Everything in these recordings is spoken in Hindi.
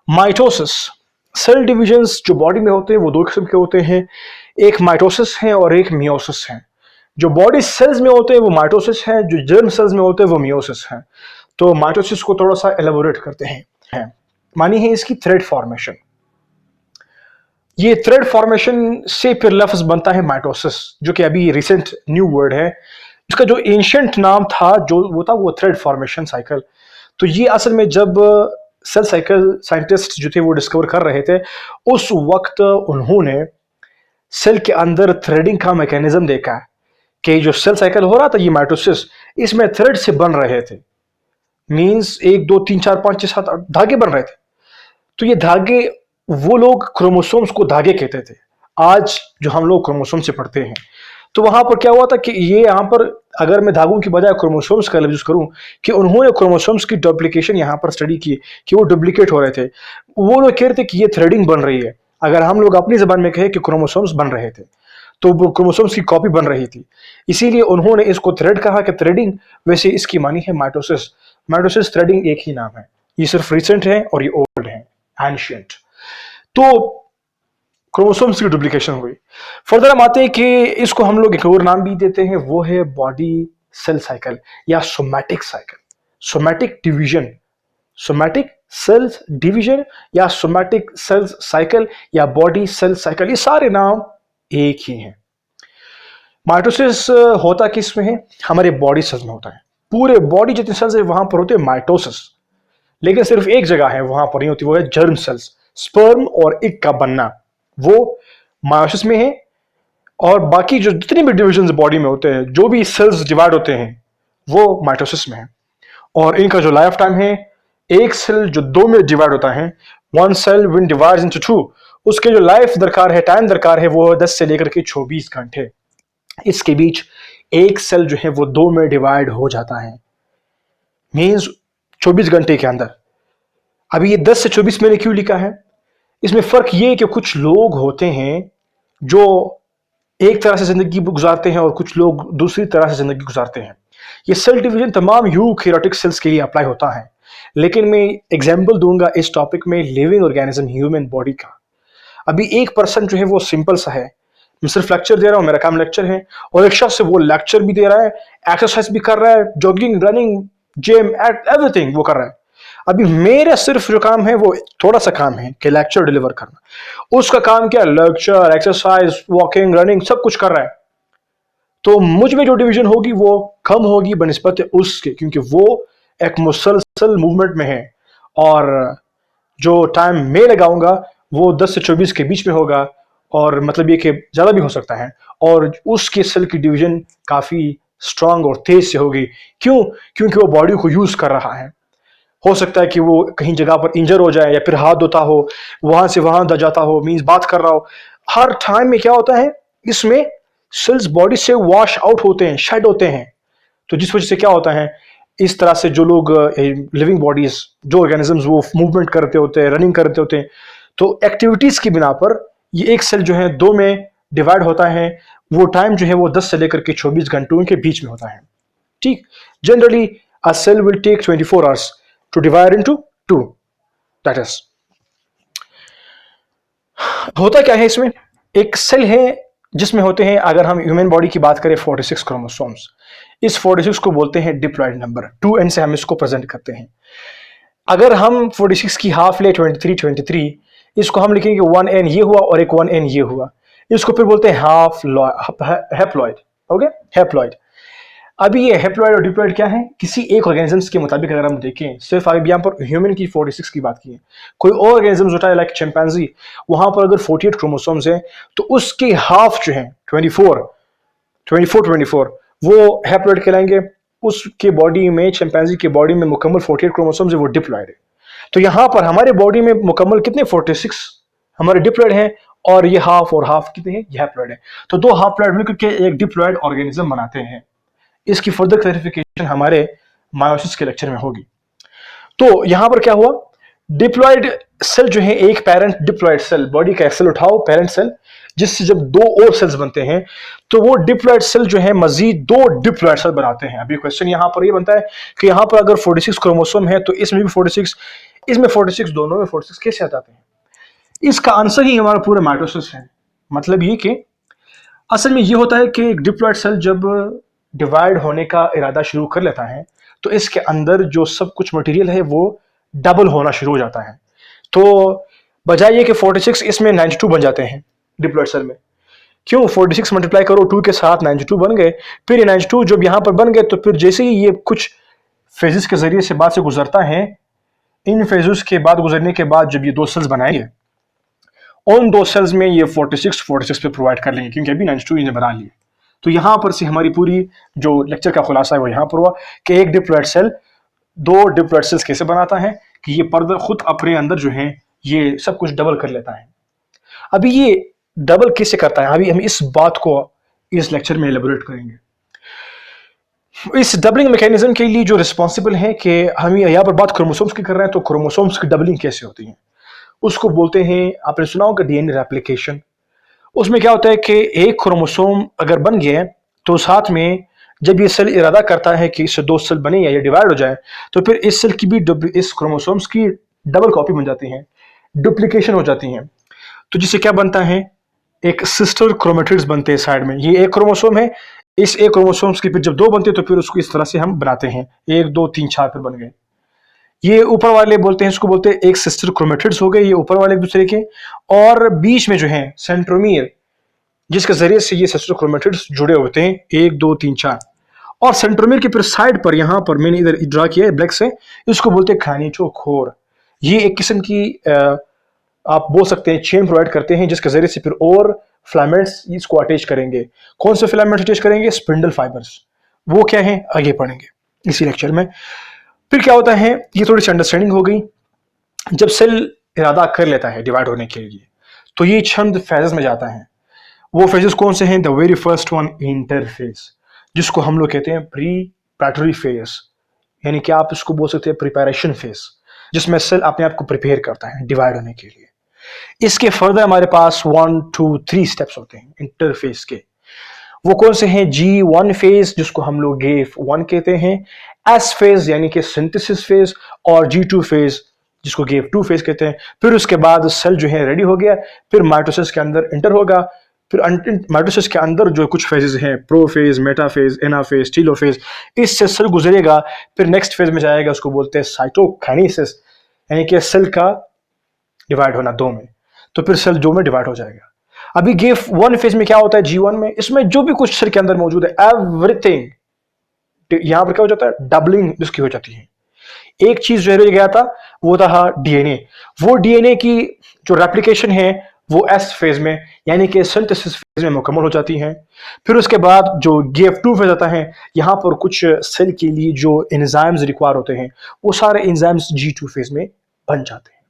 माइटोसिस, सेल डिविजन्स जो बॉडी में होते हैं वो दो किस्म के होते हैं, एक माइटोसिस है और एक मियोसिस है। जो बॉडी सेल्स में होते हैं वो माइटोसिस है, जो जर्म सेल्स में होते हैं वो मियोसिस है। तो माइटोसिस को थोड़ा सा एलेबोरेट करते हैं। मानी है इसकी थ्रेड फॉर्मेशन। ये थ्रेड फॉर्मेशन से फिर लफ्ज बनता है माइटोसिस, जो कि अभी रिसेंट न्यू वर्ड है। इसका जो एंशिएंट नाम था जो वो थ्रेड फॉर्मेशन साइकिल। तो ये असल में जब सेल साइकिल साइंटिस्ट जो थे वो डिस्कवर कर रहे थे, उस वक्त उन्होंने सेल के अंदर थ्रेडिंग का मैकेनिज्म देखा कि जो सेल साइकिल हो रहा था ये माइटोसिस, इसमें थ्रेड से बन रहे थे। मींस 1 2 3 4 5 6 7 8 धागे बन रहे थे। तो ये धागे, वो लोग क्रोमोसोम्स को धागे कहते थे, आज जो हम लोग क्रोमोसोम से पढ़ते हैं। तो वहां पर क्या हुआ था कि ये यहाँ पर, अगर मैं धागों की बजाय क्रोमोसोम्स का यूज करूं, कि उन्होंने क्रोमोसोम्स की डुप्लीकेशन यहाँ पर स्टडी की कि वो डुप्लीकेट हो रहे थे। वो लोग कह रहे थे कि ये थ्रेडिंग बन रही है। अगर हम लोग अपनी जबान में कहें कि क्रोमोसोम्स बन रहे थे, तो वो क्रोमोसोम्स की कॉपी बन रही थी, इसीलिए उन्होंने इसको थ्रेड कहा कि थ्रेडिंग। वैसे इसकी मानी है माइटोसिस। माइटोसिस थ्रेडिंग एक ही नाम है, ये सिर्फ रिसेंट है और ये ओल्ड है, एंशिएंट। तो क्रोमोसोम्स की डुप्लीकेशन हुई। फर्दर हम आते हैं कि इसको हम लोग एक और नाम भी देते हैं, वो है बॉडी सेल साइकिल या somatic cycle, somatic division, somatic cells division या सोमैटिक सेल्स साइकिल या बॉडी सेल साइकिल, ये सारे नाम एक ही हैं। माइटोसिस होता किस में है? हमारे बॉडी सेल्स में होता है। पूरे बॉडी जितने सेल्स है वहां पर होते हैं माइटोसिस, लेकिन सिर्फ एक जगह है वहां पर नहीं होती, वो है जर्म सेल्स। स्पर्म और एग का बनना वो मायोसिस में है, और बाकी जो जितने भी डिविजन्स बॉडी में होते हैं, जो भी सेल्स डिवाइड होते हैं, वो माइटोसिस में है। और इनका जो लाइफ टाइम है, एक सेल जो दो में डिवाइड होता है, one cell when divides into two, उसके जो लाइफ दरकार है, टाइम दरकार है, वो 10 से लेकर के 24 घंटे। इसके बीच एक सेल जो है वो दो में डिवाइड हो जाता है, मींस 24 घंटे के अंदर। अभी ये 10 से 24 मैंने क्यों लिखा है? इसमें फर्क ये है कि कुछ लोग होते हैं जो एक तरह से जिंदगी गुजारते हैं और कुछ लोग दूसरी तरह से जिंदगी गुजारते हैं। ये सेल डिवीजन तमाम यूकैरियोटिक सेल्स के लिए अप्लाई होता है, लेकिन मैं एग्जांपल दूंगा इस टॉपिक में लिविंग ऑर्गेनिज्म ह्यूमन बॉडी का। अभी एक पर्सन जो है वो सिंपल सा है, मैं सिर्फ लेक्चर दे रहा हूं, मेरा काम लेक्चर है, और एक शख्स वो लेक्चर भी दे रहा है, एक्सरसाइज भी कर रहा है, जॉगिंग, रनिंग, जिम, एवरीथिंग वो कर रहा है। अभी मेरा सिर्फ जो काम है वो थोड़ा सा काम है कि लेक्चर डिलीवर करना। उसका काम क्या? लेक्चर, एक्सरसाइज, वॉकिंग, रनिंग सब कुछ कर रहा है। तो मुझ में जो डिवीजन होगी वो कम होगी बनिस्बत उसके, क्योंकि वो एक मुसलसल मूवमेंट में है, और जो टाइम मैं लगाऊंगा वो 10 से 24 के बीच में होगा, और मतलब ये कि ज़्यादा भी हो सकता है, और उसके सेल की डिवीजन काफ़ी स्ट्रांग और तेज से होगी। क्यों? क्योंकि वो बॉडी को यूज़ कर रहा है। हो सकता है कि वो कहीं जगह पर इंजर हो जाए, या फिर हाथ धोता हो, वहां से वहां जाता हो, मींस बात कर रहा हो। हर टाइम में क्या होता है, इसमें सेल्स बॉडी से वॉश आउट होते हैं, शेड होते हैं। तो जिस वजह से क्या होता है, इस तरह से जो लोग लिविंग बॉडीज, जो ऑर्गेनिजम्स वो मूवमेंट करते होते हैं, रनिंग करते होते हैं, तो एक्टिविटीज की बिना पर ये एक सेल जो है दो में डिवाइड होता है। वो टाइम जो है वो 10 से लेकर के 24 घंटों के बीच में होता है। ठीक, generally a cell will take 24 hours to divide into two. That is, होता क्या है इसमें? एक सेल है जिसमें होते हैं, अगर हम ह्यूमन बॉडी की बात करें, 46 क्रोमोसोम्स। इस 46 को बोलते हैं डिप्लॉइड नंबर, 2n से हम इसको प्रेजेंट करते हैं। अगर हम 46 की हाफ ले 23, इसको हम लिखेंगे 1n ये हुआ और एक 1n ये हुआ, इसको फिर बोलते हैं हाफ हैप्लॉइड। Okay, haploid. अभी ये हैप्लॉइड और डिप्लॉइड क्या है? किसी एक ऑर्गेनिजम्स के मुताबिक अगर हम देखें, सिर्फ अभी यहाँ पर ह्यूमन की 46 की बात की है, कोई और ऑर्गेनिजम्स होता है लाइक चिंपैंजी, वहां पर अगर 48 क्रोमोसोम्स हैं, तो उसके हाफ जो है 24 वो हैप्लॉइड कहलाएंगे। उसके बॉडी में, चिंपैंजी की बॉडी में मुकम्मल 48 क्रोमोसोम्स है, वो डिप्लॉइड है। तो यहाँ पर हमारे बॉडी में मुकम्मल कितने? 46 हमारे डिप्लॉइड हैं, और ये हाफ और हाफ कितने हैं? ये हैप्लॉइड है। तो दो हैप्लॉइड मिलकर के एक डिप्लॉइड ऑर्गेनिज्म बनाते हैं। इसकी फर्दर क्लैरिफिकेशन हमारे मायोसिस के लेक्चर में होगी। तो यहां पर क्या हुआ, डिप्लॉइड सेल जो है, एक पेरेंट डिप्लॉइड सेल, बॉडी का एक सेल उठाओ, पेरेंट सेल, जिससे जब दो और सेल्स बनते हैं तो वो डिप्लॉइड सेल जो है मजीद दो डिप्लॉइड सेल बनाते हैं। अभी क्वेश्चन यहां पर ये बनता है कि यहां पर अगर 46 क्रोमोसोम है तो इसमें भी 46, इसमें 46, दोनों में 46 कैसे आ जाते हैं? इसका आंसर ही हमारा पूरा माइटोसिस है। मतलब ये कि असल में ये होता है कि एक डिप्लॉइड सेल जब डिवाइड होने का इरादा शुरू कर लेता है तो इसके अंदर जो सब कुछ मटेरियल है वो डबल होना शुरू हो जाता है। तो बजाय ये कि 46 इसमें 92 बन जाते हैं डिप्लॉइड सेल में। क्यों? 46 मल्टीप्लाई करो 2 के साथ 92 बन गए। फिर ये 92 जब यहां पर बन गए तो फिर जैसे ही ये कुछ फेजेस के जरिए से बाद से गुजरता है, इन फेजेस के बाद गुजरने के बाद जब ये दो सेल्स बनाएंगे, उन दो सेल्स में ये 46 पे प्रोवाइड कर लेंगे क्योंकि अभी 92 इन्हें बना लिए। तो यहां पर से हमारी पूरी जो लेक्चर का खुलासा है वो यहां पर हुआ कि एक डिप्लॉइड सेल दो डिप्लॉइड सेल्स कैसे बनाता है कि ये पर्दा खुद अपने अंदर जो है ये सब कुछ डबल कर लेता है। अभी ये डबल कैसे करता है, अभी हम इस बात को इस लेक्चर में एलेबोरेट करेंगे। इस डबलिंग मैकेनिज्म के लिए जो रिस्पॉन्सिबल है कि हम यहाँ पर बात क्रोमोसोम्स की कर रहे हैं, तो क्रोमोसोम्स की डबलिंग कैसे होती है उसको बोलते हैं, आपने सुना होगा डीएनए रेप्लिकेशन। उसमें क्या होता है कि एक क्रोमोसोम अगर बन गया है तो साथ में जब ये सेल इरादा करता है कि इससे दो सेल बने या ये डिवाइड हो जाए तो फिर इस सेल की भी इस क्रोमोसोम्स की डबल कॉपी बन जाती है, डुप्लीकेशन हो जाती है। तो जिससे क्या बनता है, एक सिस्टर क्रोमेटिड्स बनते हैं साइड में। ये एक क्रोमोसोम है, इस एक क्रोमोसोम्स की फिर जब दो बनते हैं तो फिर उसको इस तरह से हम बनाते हैं, 1 2 3 4 फिर बन गए। ये ऊपर वाले बोलते हैं, इसको बोलते हैं एक सिस्टर क्रोमेटिड्स हो गए, ये ऊपर वाले एक दूसरे के, और बीच में जो है सेंट्रोमियर जिसके जरिए से ये सिस्टर क्रोमेटिड्स जुड़े होते हैं 1 2 3 4। और सेंट्रोमियर के फिर साइड पर यहां पर मैंने इधर ड्रा किया है ब्लैक से, इसको बोलते हैं खानिचोखोर। ये एक किस्म की आप बोल सकते हैं चेन प्रोवाइड करते हैं जिसके जरिए से फिर और फिलामेंट्स इसको अटैच करेंगे। कौन से फिलामेंट्स अटैच करेंगे? Spindle fibres. वो क्या है आगे पढ़ेंगे इसी लेक्चर में। फिर क्या होता है, ये थोड़ी सी अंडरस्टैंडिंग हो गई। जब सेल इरादा कर लेता है डिवाइड होने के लिए तो ये चंद फेजेस में जाता है। वो फेजेस कौन से हैं? The very first one interphase, जिसको हम लोग कहते हैं प्री पैटरी फेज, यानी कि आप इसको बोल सकते हैं प्रिपरेशन फेज, जिसमें सेल अपने आप को प्रिपेयर करता है डिवाइड होने के लिए। इसके फर्दर हमारे पास 1 2 3 स्टेप्स होते हैं इंटरफेस के। वो कौन से हैं? G1 फेज जिसको हम लोग GAFE1 कहते हैं, S फेज यानी कि सिंथेसिस फेज, और G2 फेज जिसको GAFE2 फेज कहते हैं। फिर उसके बाद सेल जो है रेडी हो गया, फिर माइटोसिस के अंदर इंटर होगा। फिर माइटोसिस के अंदर जो कुछ फेजेस हैं, प्रोफेज, मेटाफेज, एनाफेज, टीलोफेज, इससे सेल गुजरेगा, फिर नेक्स्ट फेज में जाएगा, उसको बोलते हैं साइटोकाइनेसिस, यानी कि सेल का डिवाइड होना दो में, तो फिर सेल दो में डिवाइड हो जाएगा। अभी GAFE1 फेज में क्या होता है? G1 में इसमें जो भी कुछ सेल के अंदर मौजूद है एवरीथिंग, यहां पर क्या हो जाता है? डबलिंग इसकी हो जाती है। एक चीज जो रह गया था वो था डीएनए। वो डीएनए की जो रेप्लिकेशन है वो एस फेज में यानी कि सिंथेसिस फेज में मुकम्मल हो जाती है। फिर उसके बाद जो GAFE2 फेज आता है, यहाँ पर कुछ सेल के लिए जो एंजाइम्स रिक्वायर होते हैं वो सारे एंजाइम्स G2 फेज में बन जाते हैं,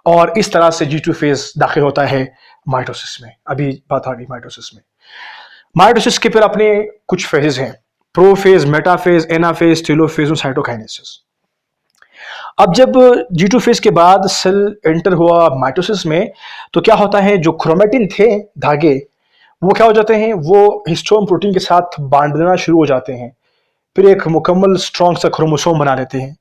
और इस तरह से G2 फेज दाखिल होता है माइटोसिस में। अभी बात आ गई माइटोसिस में। माइटोसिस के फिर अपने कुछ फेजेस हैं, प्रोफेज, मेटाफेज, एनाफेज, टेलोफेज और साइटोकाइनेसिस। अब जब G2 फेज के बाद सेल एंटर हुआ माइटोसिस में तो क्या होता है, जो क्रोमेटिन थे धागे वो क्या हो जाते हैं, वो हिस्टोन प्रोटीन के साथ बांधना शुरू हो जाते हैं, फिर एक मुकम्मल स्ट्रॉन्ग सा क्रोमोसोम बना लेते हैं।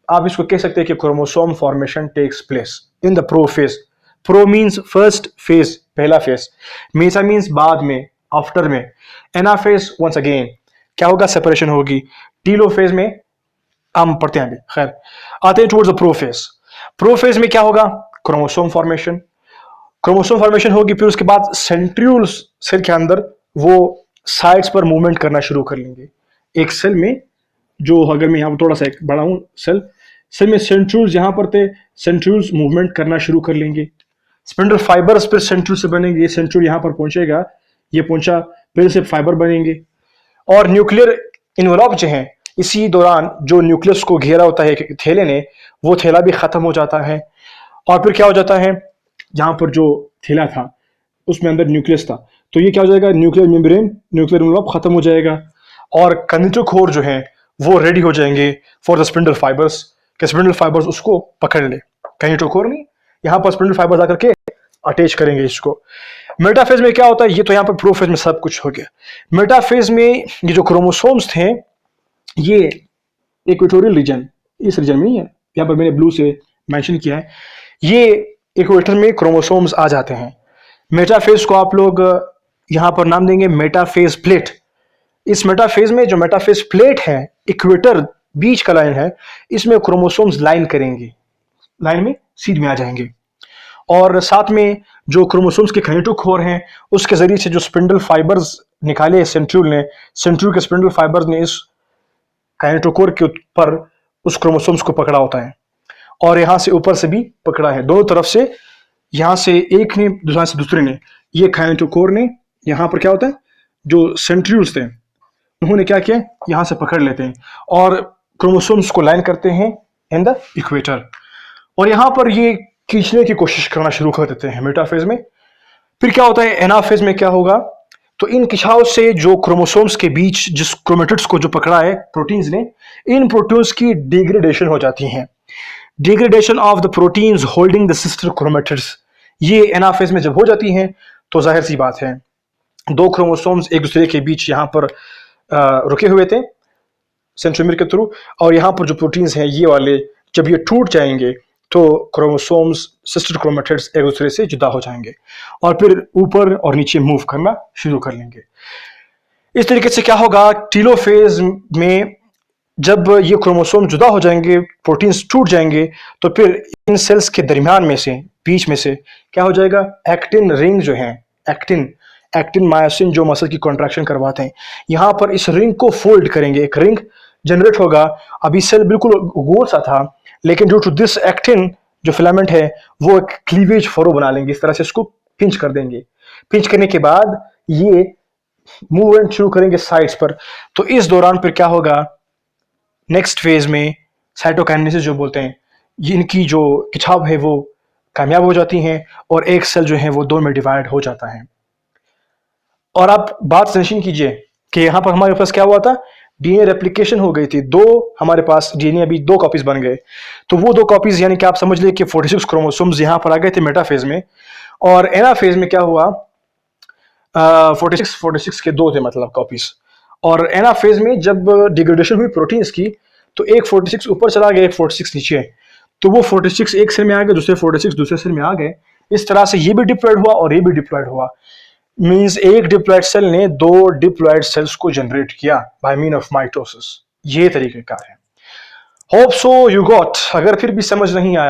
आप इसको कह सकते हैं कि chromosome formation takes place in the prophase. Pro means first phase, पहला फेज। मेसा मीन्स बाद में, आफ्टर में। एनाफेज वंस अगेन क्या होगा? सेपरेशन होगी। टीलोफेज में हम पढ़ते हैं अभी, खैर आते हैं टुवर्ड्स द प्रोफेज। प्रोफेज में क्या होगा? Chromosome formation. क्रोमोसोम फॉर्मेशन होगी, फिर उसके बाद सेंट्रियोल्स सेल के अंदर वो साइड्स पर मूवमेंट करना शुरू कर लेंगे। एक सेल में जो, अगर मैं यहाँ पर थोड़ा सा बढ़ाऊं, सेल में सेंट्रियोल्स यहाँ पर थे, सेंट्रियोल्स मूवमेंट करना शुरू कर लेंगे। स्पिंडल फाइबर्स फिर सेंट्रियोल से बनेंगे, ये सेंट्रियोल यहाँ पर पहुंचेगा, ये पहुंचा, फिर से फाइबर बनेंगे। और न्यूक्लियर इन्वेलॉप जो है, इसी दौरान जो न्यूक्लियस को घेरा होता है थैले ने, वो थैला भी खत्म हो जाता है। और फिर क्या हो जाता है, जहां पर जो थैला था उसमें अंदर न्यूक्लियस था, तो ये क्या हो जाएगा? न्यूक्लियर मेम्ब्रेन, न्यूक्लियर एनवेलप खत्म हो जाएगा, और किनेटोकोर जो है वो रेडी हो जाएंगे फॉर द स्पिंडल फाइबर्स, कि स्पिंडल फाइबर्स उसको पकड़ ले। किनेटोकोर नहीं, यहाँ पर स्पिंडल फाइबर्स आकर के अटैच करेंगे इसको। मेटाफेज में क्या होता है, ये तो यहाँ पर प्रोफेज में सब कुछ हो गया। मेटाफेज में ये जो क्रोमोसोम्स थे, ये इक्वेटोरियल रीजन, इस रीजन में नहीं है, यहाँ पर मैंने ब्लू से मेंशन किया है, ये इक्वेटर में क्रोमोसोम्स आ जाते हैं। मेटाफेज को आप लोग यहाँ पर नाम देंगे मेटाफेज प्लेट। इस मेटाफेज में जो मेटाफेज प्लेट है, इक्वेटर बीच का लाइन है, इसमें क्रोमोसोम्स लाइन करेंगे, लाइन में सीध में आ जाएंगे। और साथ में जो क्रोमोसोम्स के काइनेटोकोर हैं, उसके जरिए से जो स्पिंडल फाइबर्स निकाले सेंट्रियोल ने, सेंट्रियोल के स्पिंडल फाइबर्स ने इस काइनेटोकोर के ऊपर उस क्रोमोसोम्स को पकड़ा होता है, और यहां से ऊपर से भी पकड़ा है, दोनों तरफ से, यहां से एक ने, दूसरा से दूसरे ने, ये काइनेटोकोर ने, यहां पर क्या होता है, जो सेंट्रियोल्स थे उन्होंने क्या किया, यहां से पकड़ लेते हैं और क्रोमोसोम्स को लाइन करते हैं इन द इक्वेटर, और यहां पर ये खींचने की कोशिश करना शुरू कर देते हैं मेटाफेज में। फिर क्या होता है, एनाफेज में क्या होगा, तो इन खिंचाव से जो क्रोमोसोम्स के बीच जिस क्रोमेटिड्स को जो पकड़ा है प्रोटीन्स ने, इन प्रोटीन्स की डिग्रेडेशन हो जाती है। Degradation of the proteins holding the sister chromatids, ये एनाफेज में जब हो जाती हैं तो जाहिर सी बात है दो क्रोमोसोम्स एक दूसरे के बीच यहाँ पर रुके हुए थे सेंट्रोमियर के थ्रू, और यहाँ पर जो प्रोटीन्स हैं ये वाले, जब ये टूट जाएंगे तो क्रोमोसोम्स, सिस्टर क्रोमेटिड्स एक दूसरे से जुदा हो जाएंगे और फिर ऊपर और नीचे मूव करना शुरू कर लेंगे। इस तरीके से क्या होगा, टीलोफेज में जब ये क्रोमोसोम जुदा हो जाएंगे, प्रोटीन्स टूट जाएंगे, तो फिर इन सेल्स के दरमियान में से, बीच में से क्या हो जाएगा, एक्टिन रिंग जो है, एक्टिन मायोसिन जो मसल की कॉन्ट्रैक्शन करवाते हैं, यहां पर इस रिंग को फोल्ड करेंगे, एक रिंग जनरेट होगा। अभी सेल बिल्कुल गोल सा था, लेकिन ड्यू टू दिस एक्टिन जो फिलामेंट है वो एक क्लीवेज फरो बना लेंगे, इस तरह से इसको पिंच कर देंगे। पिंच करने के बाद ये मूवमेंट शुरू करेंगे साइड्स पर। तो इस दौरान फिर क्या होगा, नेक्स्ट फेज में साइटोकाइनेसिस जो बोलते हैं, इनकी जो खिंचाव है वो कामयाब हो जाती हैं और एक सेल जो है वो दो में डिवाइड हो जाता है। और आप बात सजेशन कीजिए कि यहां पर हमारे पास क्या हुआ था, डीएनए रेप्लिकेशन हो गई थी, दो हमारे पास डीएनए अभी दो कॉपीज बन गए। तो वो दो कॉपीज यानी कि आप समझ लीजिए कि 46 क्रोमोसोम्स यहां पर आ गए थे मेटाफेज में, और एनाफेज में क्या हुआ, 46 के दो थे मतलब कॉपीज। और एनाफेज में जब डिग्रेडेशन हुई प्रोटीन्स की, तो एक 46 ऊपर चला गया, एक 46 नीचे, तो वो 46 एक सेल में आ गए, दूसरे 46 दूसरे सेल में आ गए। इस तरह से ये भी डिप्लॉयड हुआ और ये भी डिप्लॉयड हुआ, मींस एक डिप्लॉयड सेल ने दो डिप्लॉयड सेल्स को जनरेट किया बाय मीन ऑफ माइटोसिस। ये तरीकेकार है। Hope so you got. अगर फिर भी समझ नहीं आया